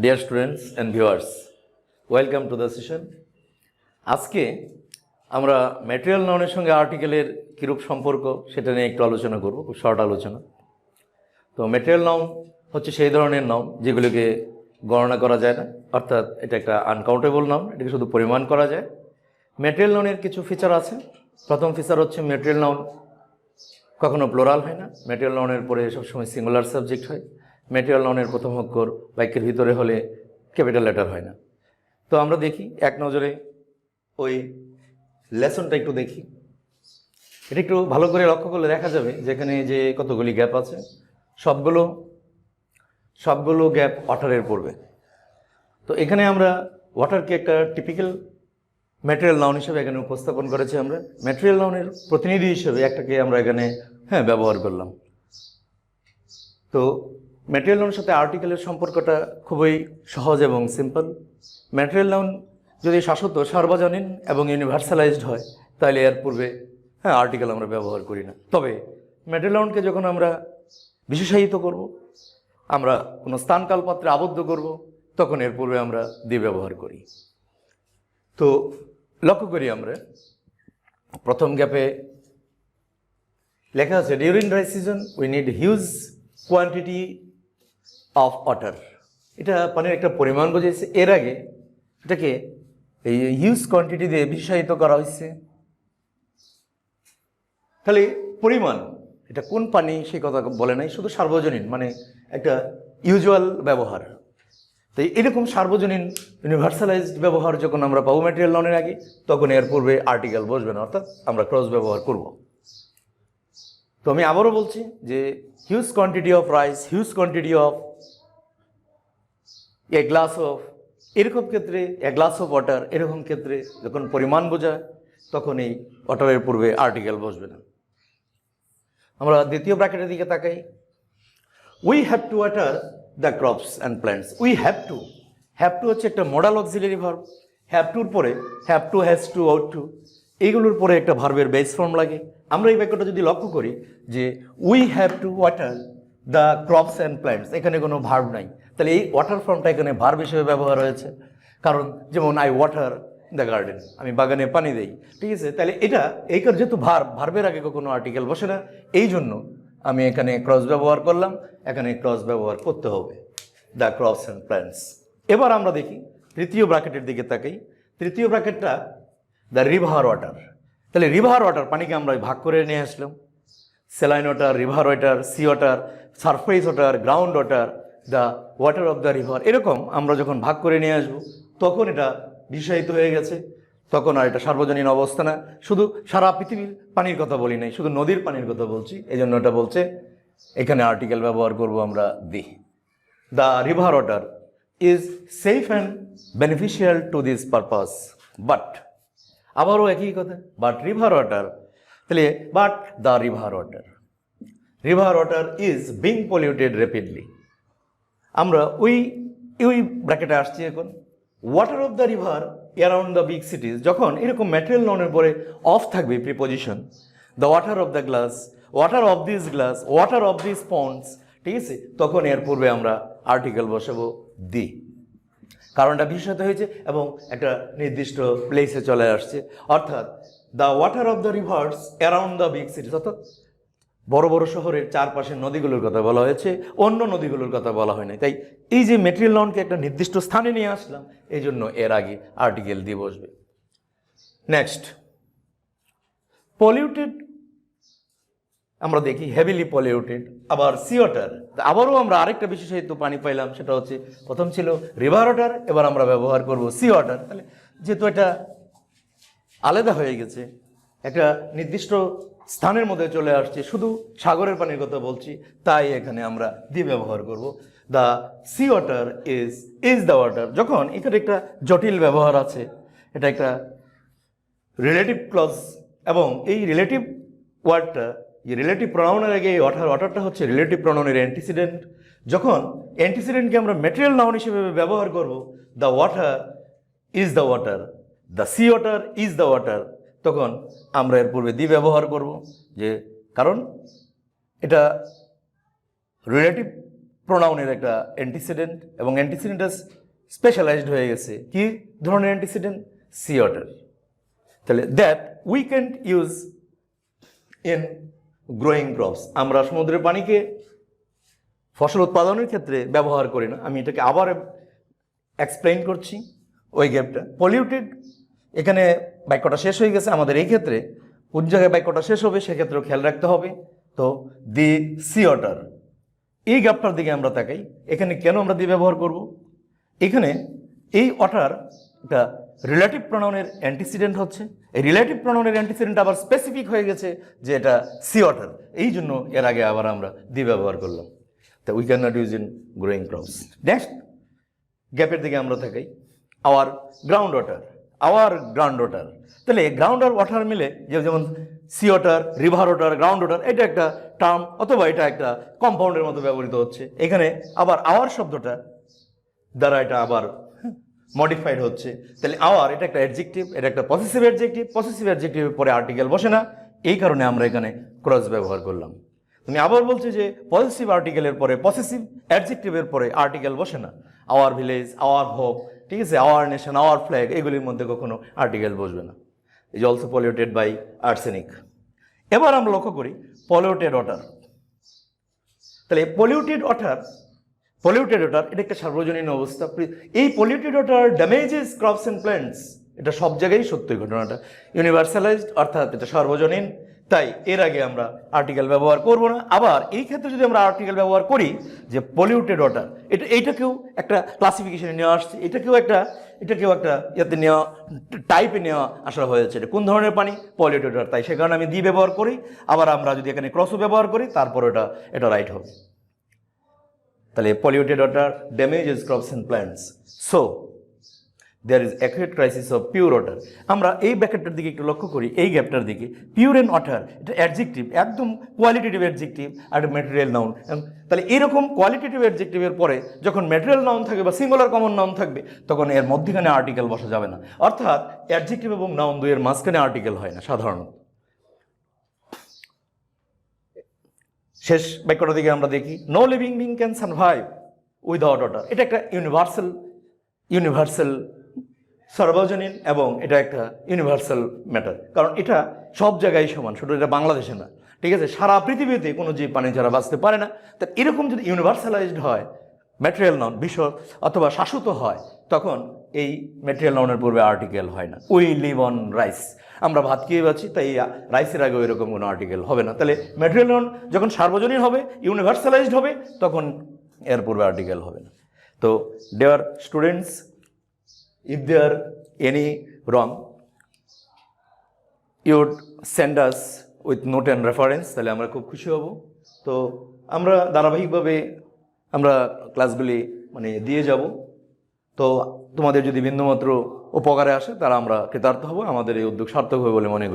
Dear students and viewers, welcome to the session. আজকে আমরা material নাউনের সঙ্গে আর্টিকেলের কিরূপ সম্পর্ক সেটা নিয়ে একটু আলোচনা করব, খুব শর্ট আলোচনা। তো ম্যাটেরিয়াল নাউন হচ্ছে সেই ধরনের নাউন যেগুলোকে গণনা করা যায় না, অর্থাৎ এটা একটা আনকাউন্টেবল নাউন, এটাকে শুধু পরিমাণ করা যায়। ম্যাটেরিয়াল নাউনের কিছু ফিচার আছে। প্রথম ফিচার হচ্ছে ম্যাটেরিয়াল নাউন কখনো প্লোরাল হয় না, ম্যাটেরিয়াল নাউনের পরে সবসময় সিঙ্গুলার সাবজেক্ট হয়। ম্যাটেরিয়াল নাউনের প্রথম অক্ষর বাক্যের ভিতরে হলে ক্যাপিটাল লেটার হয় না। তো আমরা দেখি এক নজরে ওই লেসনটা একটু দেখি। এটা একটু ভালো করে লক্ষ্য করলে দেখা যাবে যেখানে যে কতগুলি গ্যাপ আছে, সবগুলো গ্যাপ ওয়াটারের পড়বে। তো এখানে আমরা ওয়াটারকে একটা টিপিক্যাল ম্যাটেরিয়াল নাউন হিসেবে এখানে উপস্থাপন করেছি। আমরা ম্যাটেরিয়াল নাউনের প্রতিনিধি হিসেবে একটাকে আমরা এখানে ব্যবহার করলাম। তো ম্যাটেরিয়াল নাউনের সাথে আর্টিকেলের সম্পর্কটা খুবই সহজ এবং সিম্পল। ম্যাটেরিয়াল নাউন যদি শাশ্বত, সার্বজনীন এবং ইউনিভার্সালাইজড হয় তাহলে এর পূর্বে আর্টিকেল আমরা ব্যবহার করি না। তবে ম্যাটেরিয়াল নাউনকে যখন আমরা বিশেষায়িত করব, আমরা কোনো স্থানকাল পাত্রে আবদ্ধ করব, তখন এর পূর্বে আমরা দি ব্যবহার করি। তো লক্ষ্য করি আমরা প্রথম গ্যাপে লেখা আছে during dry season we need huge quantity of water. এটা পানির একটা পরিমাণ বোঝাইছে। এর আগে এটাকে এই হিউজ কোয়ান্টিটি দিয়ে বিশেষায়িত করা হয়েছে। খালি পরিমাণ, এটা কোন পানি সেই কথা বলে নাই, শুধু সার্বজনীন, মানে একটা ইউজুয়াল ব্যবহার। তো এরকম সার্বজনীন ইউনিভার্সালাইজড ব্যবহার যখন আমরা পাবো ম্যাটেরিয়াল নাউনের আগে, তখন এর পূর্বে আর্টিকেল বসবে না, অর্থাৎ আমরা ক্রস ব্যবহার করব। তো আমি আবারও বলছি যে huge quantity of rice, huge quantity of a glass of, এরকম ক্ষেত্রে এ গ্লাস অফ ওয়াটার, এরকম ক্ষেত্রে যখন পরিমাণ বোঝায় তখন এই ওয়াটারের পূর্বে আর্টিকেল বসবে না। আমরা দ্বিতীয় ব্র্যাকেটের দিকে তাকাই। We have to water the crops and plants. We have to হচ্ছে একটা মডাল অক্সিলারি ভার্ব। হ্যাভ টুর পরে have to, has to, out to, এইগুলোর পরে একটা ভার্বের বেস ফর্ম লাগে। আমরা এই বাক্যটা যদি লক্ষ্য করি যে we have to water the crops and plants, এখানে কোনো ভার্ব নাই, তাহলে এই ওয়াটার ফর্মটা এখানে ভার্ব হিসেবে ব্যবহার হয়েছে। কারণ যেমন আই ওয়াটার দ্য গার্ডেন, আমি বাগানে পানি দেই, ঠিক আছে। তাহলে এটা এইকার যেহেতু ভার্বের আগে কখনো আর্টিকেল বসে না, এই জন্য আমি এখানে ক্রস ব্যবহার করলাম। এখানে ক্রস ব্যবহার করতে হবে, দ্য ক্রপস অ্যান্ড প্ল্যান্টস। এবার আমরা দেখি তৃতীয় ব্র্যাকেটের দিকে তাকাই। তৃতীয় ব্র্যাকেটটা দ্য রিভার ওয়াটার। তাহলে রিভার ওয়াটার, পানিকে আমরা ভাগ করে নিয়ে আসলাম, saline water, river water, sea water, surface water, ground water, the water of the river. এরকম আমরা যখন ভাগ করে নিয়ে আসবো তখন এটা বিশেষায়িত হয়ে গেছে, তখন আর এটা সার্বজনীন অবস্থা না। শুধু সারা পৃথিবীর পানির কথা বলি নাই, শুধু নদীর পানির কথা বলছি, এই জন্য এটা বলছে এখানে আর্টিকেল ব্যবহার করব আমরা the. The river water is safe and beneficial to this purpose, but, আবারও একই কথা, বাট রিভার ওয়াটার। তাহলে but the river water is being polluted rapidly. আমরা ওই ব্র্যাকেটে আসছি এখন। Water of the river around the big cities, যখন এরকম ম্যাটেরিয়াল নাউনের পরে অফ থাকবে preposition, the water of the glass, water of this glass, water of this ponds, ঠিক আছে, তখন এর পূর্বে আমরা আর্টিকেল বসাবো দি। কারণটা বিশেষত হয়েছে এবং একটা নির্দিষ্ট প্লেসে চলে আসছে, অর্থাৎ the water of the rivers around the big cities, অর্থাৎ বড় বড় শহরের চারপাশের নদীগুলোর কথা বলা হয়েছে, অন্য নদীগুলোর কথা বলা হয় না। তাই এই যে ম্যাটেরিয়াল নাউনকে একটা নির্দিষ্ট স্থানে নিয়ে আসলাম, এই জন্য এর আগে আর্টিকেল দিয়ে বসবে। নেক্সট, পলিউটেড আমরা দেখি হেভিলি পলিউটেড। আবার সি ওয়াটার, আবারও আমরা আরেকটা বিশেষায়িত পানি পাইলাম, সেটা হচ্ছে প্রথম ছিল রিভার ওয়াটার, এবার আমরা ব্যবহার করব সি ওয়াটার। তাহলে যেহেতু এটা আলাদা হয়ে গেছে, একটা নির্দিষ্ট স্থানের মধ্যে চলে আসছে, শুধু সাগরের পানির কথা বলছি, তাই এখানে আমরা দি ব্যবহার করব। The sea water is the water. যখন এখানে একটা জটিল ব্যবহার আছে, এটা একটা রিলেটিভ ক্লজ, এবং এই রিলেটিভ ওয়ার্ডটা, এই রিলেটিভ প্রনাউনের আগে এই ওয়াটারটা হচ্ছে রিলেটিভ প্রনাউনের অ্যান্টিসিডেন্ট। যখন অ্যান্টিসিডেন্টকে আমরা ম্যাটেরিয়াল নাউন হিসেবে ব্যবহার করব, the water is the water, the sea water is the water, তখন আমরা এর পূর্বে দি ব্যবহার করব। যে কারণ এটা রিলেটিভ প্রোনাউনের একটা অ্যান্টিসিডেন্ট, এবং অ্যান্টিসিডেন্টটা স্পেশালাইজড হয়ে গেছে কি ধরনের অ্যান্টিসিডেন্ট? Sea water. তাহলে that we can't use in growing crops, আমরা সমুদ্রের পানিকে ফসল উৎপাদনের ক্ষেত্রে ব্যবহার করি না। আমি এটাকে আবার এক্সপ্লেইন করছি। ওই গ্যাপটা পলিউটেড, এখানে বাক্যটা শেষ হয়ে গেছে। আমাদের এই ক্ষেত্রে কোন জায়গায় বাক্যটা শেষ হবে সেক্ষেত্রেও খেয়াল রাখতে হবে। তো দি সি অটার, এই গ্যাপটার দিকে আমরা তাকাই। এখানে কেন আমরা দি ব্যবহার করব? এখানে এই অটার একটা রিলেটিভ প্রোনাউনের অ্যান্টিসিডেন্ট হচ্ছে। এই রিলেটিভ প্রোনাউনের অ্যান্টিসিডেন্ট আবার স্পেসিফিক হয়ে গেছে যে এটা সি অটার, এই জন্য এর আগে আবার আমরা দি ব্যবহার করলাম। তা we can not use in growing crops. Next গ্যাপের দিকে আমরা তাকাই। Our ground water, our ground water. তাহলে গ্রাউন্ড আর ওয়াটার মিলে যেমন sea water, river water, ground water, এটা একটা টার্ম অথবা এটা একটা কম্পাউন্ডের মতো ব্যবহৃত হচ্ছে। এখানে আবার আওয়ার শব্দটা দ্বারা এটা আবার মডিফাইড হচ্ছে। তাহলে আওয়ার এটা একটা অ্যাডজেক্টিভ, এটা একটা পসেসিভ অ্যাডজেক্টিভ। পসেসিভ অ্যাডজেক্টিভের পরে আর্টিকেল বসে না, এই কারণে আমরা এখানে ক্রস ব্যবহার করলাম। তুমি আবার বলছে যে পজিটিভ আর্টিকেলের পরে, পসেসিভ অ্যাডজেক্টিভের পরে আর্টিকেল বসে না। আওয়ার ভিলেজ, আওয়ার হোপ, ঠিক আছে, আওয়ার নেশন, আওয়ার ফ্ল্যাগ, এগুলির মধ্যে কখনো আর্টিকেল বসবে না। Is also polluted by arsenic. এবার আমরা লক্ষ্য করি পলিউটেড ওয়াটার। তাহলে পলিউটেড ওয়াটার, পলিউটেড ওয়াটার এটা একটা সার্বজনীন অবস্থা। এই polluted water damages crops and plants, এটা সব জায়গায় সত্যি ঘটনাটা, ইউনিভার্সালাইজড, অর্থাৎ এটা সার্বজনীন। তাই এর আগে আমরা আর্টিকেল ব্যবহার করব না। আবার এই ক্ষেত্রে যদি আমরা আর্টিকেল ব্যবহার করি যে পলিউটেড ওয়াটার, এইটাকেও একটা ক্লাসিফিকেশনে নেওয়া আসছে, এটাকেও একটা ইয়াতে নেওয়া, টাইপে নেওয়া আসা হয়েছে। এটা কোন ধরনের পানি? Polluted water. তাই সে কারণে আমি দি ব্যবহার করি। আবার আমরা যদি এখানে ক্রসও ব্যবহার করি তারপর এটা রাইট হবে। তাহলে polluted water damages crops and plants, so there is accurate crisis of pure water. আমরা এই ব্র্যাকেটটার দিকে একটু লক্ষ্য করি, এই গ্যাপটার দিকে। পিওর অ্যান্ড ওয়াটার এটা অ্যাডজেক্টিভ, একদম কোয়ালিটেটিভ অ্যাডজেক্টিভ আর ম্যাটেরিয়াল নাউন। তাহলে এরকম কোয়ালিটেটিভ অ্যাডজেক্টিভের পরে যখন ম্যাটেরিয়াল নাউন থাকবে বা সিঙ্গুলার কমন নাউন থাকবে, তখন এর মধ্যখানে আর্টিকেল বসা যাবে না। অর্থাৎ অ্যাডজেক্টিভ এবং নাউন দুইয়ের মাঝখানে আর্টিকেল হয় না সাধারণত। শেষ বাক্যটার দিকে আমরা দেখি, no living being can survive without water. এটা একটা ইউনিভার্সাল সার্বজনীন, এবং এটা একটা ইউনিভার্সাল ম্যাটার, কারণ এটা সব জায়গায় সমান, শুধু এটা বাংলাদেশে না, ঠিক আছে, সারা পৃথিবীতে কোনো জীব পানি ছাড়া বাঁচতে পারে না। তা এরকম যদি ইউনিভার্সালাইজড হয় ম্যাটেরিয়াল নাউন, বিষয় অথবা শাশ্বত হয়, তখন এই ম্যাটেরিয়াল নাউনের পূর্বে আর্টিকেল হয় না। উই লিভ অন রাইস, আমরা ভাত খেয়ে বাঁচি, তাই রাইসের আগে এরকম কোনো আর্টিকেল হবে না। তাহলে ম্যাটেরিয়াল নাউন যখন সার্বজনীন হবে, ইউনিভার্সালাইজড হবে, তখন এর পূর্বে আর্টিকেল হবে না। তো dear students, if there any wrong, you would send us with note and reference, তাহলে আমরা খুব খুশি হব। তো আমরা ধারাবাহিকভাবে আমরা ক্লাসগুলি দিয়ে যাব। তো তোমাদের যদি বিন্দুমাত্র উপকারে আসে তারা আমরা কৃতার্থ হব, আমাদের এই উদ্যোগ সার্থক হবে বলে মনে করি।